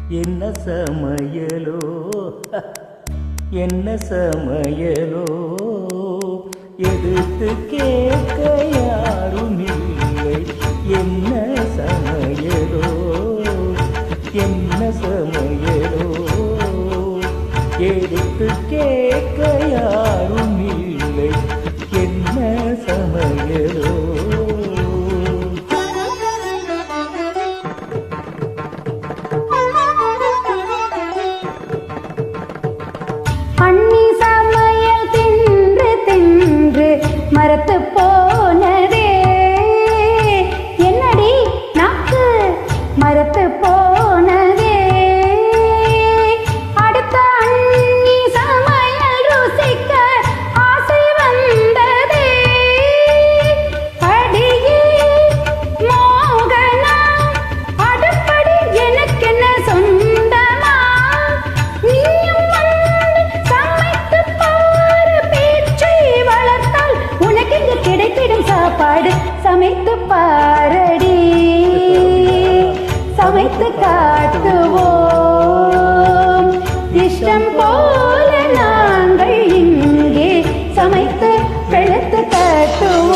என்ன சமையலோ என்ன சமையலோ எடுத்து கேட்க யாரும் இல்லை. என்ன சமையலோ என்ன சமையலோ எடுத்து கேட்க யாரும் இல்லை. என்ன சமையலோ மரத்து போனதே என்னடி நாக்கு மரத்து போனதே. அடுத்த அண்ணி சமையல் ருசிக்க ஆசை வந்ததே. அடியே மோகனா அடுப்படி எனக்கென்ன சொந்தமா. நீயும் வந்து சமைத்து பாரு பேச்சை வளர்த்தால் உனக்கு இங்கு கிடைத்திடும் சாப்பாடு. சமைத்து பாரடி சமைத்து காட்டுவோம். இஷ்டம் போல நாங்கள் இங்கே சமைத்து வெளுத்து காட்டுவோம்.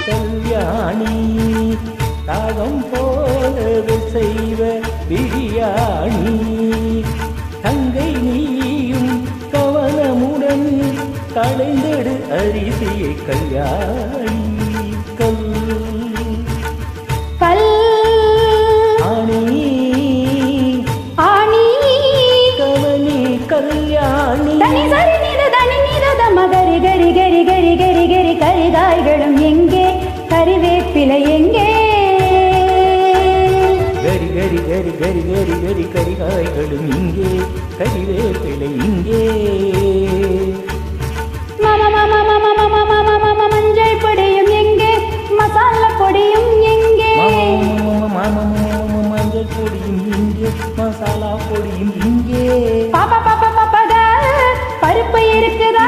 கல்யாணி தாகம் போலவே செய்வ பிரியாணி. தங்கை நீயும் கவனமுடன் களைந்தெடு அரிசியை கல்யாணி. கரிகாய்களும் எங்கே கறிவேப்பிலை எங்கே. கரி கரி கரி கரி கரி கரி கரிகாய்களும் இங்கே கறிவேப்பிலை இங்கே. மஞ்சள் பொடியும் எங்கே மசாலா பொடியும் எங்கே. மஞ்சள் பொடியும் இங்கே மசாலா பொடியும் இங்கே. பாப்பா பாப்பா பாப்பா பருப்பு இருக்குதா.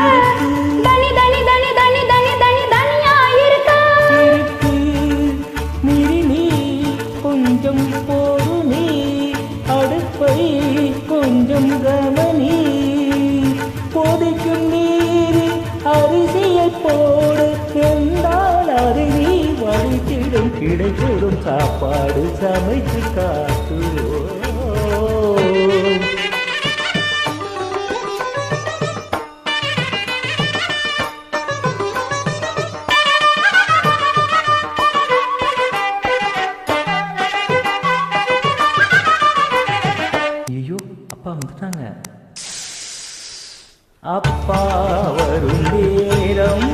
தனி தனி தனி தனி தனி தனி தனியா இருக்கா. நீ கொஞ்சம் போடு நீ அடுப்பை கொஞ்சம் கவனி. கொதிக்கும் நீரில் அரிசியை போடு என்றால் அருவி வடித்திடும் கிடைத்திடும் சாப்பாடு சமைத்து காட்டுவோம். அப்பா வந்துட்டாங்க. அப்பா வரும் நேரம்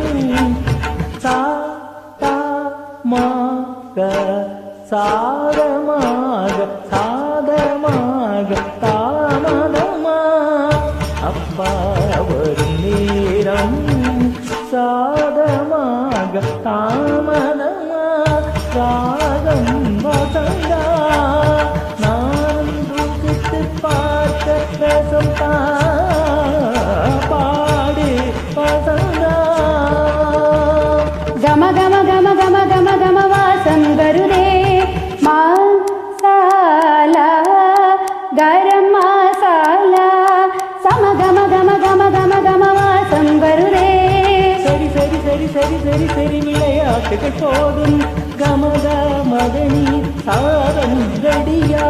சாதமாக சாதமாக சாதமாக தாமதமா. அப்பா வரும் நேரம் சாதமாக தாமதமா. ராகம் வசந்தா பாடு வசந்தா. கம கம கம கம கம கம வாசம் வருதே. மசாலா கரம் மசாலா சம கம கம கம கம கம வாசம் வருதே. சரி சரி சரி சரி சரி சரி விளையாட்டுகள் போதும். கமத மதனி சாதம் ரெடியா.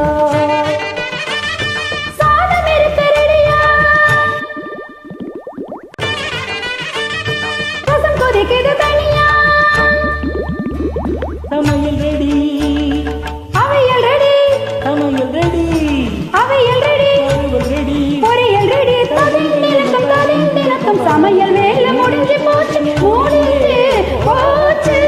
சமையல் ரெடி அவையல் ரெடி சமையல் ரெடி அவையல் ரெடி ரெடி பொரியல் ரெடி. தலிந்தினத்தும் சமையல் வேலை முடிஞ்சு போச்சு முடிஞ்சு போச்சு.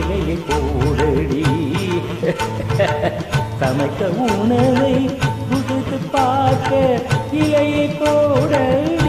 இலையை போடடி சமைக்க உணவை புதுத்து பார்க்க இலையை போடடி